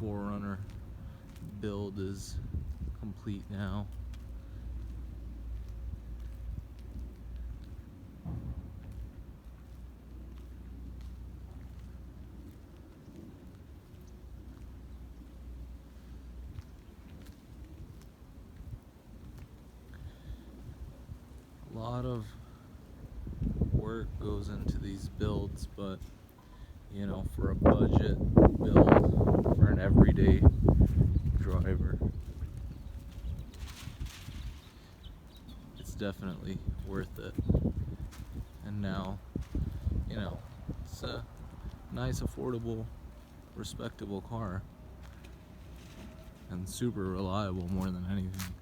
4runner build is complete now. A lot of work goes into these builds, but you know, for a budget build for an everyday driver, it's definitely worth it. And now, you know, it's a nice, affordable, respectable car, and super reliable more than anything.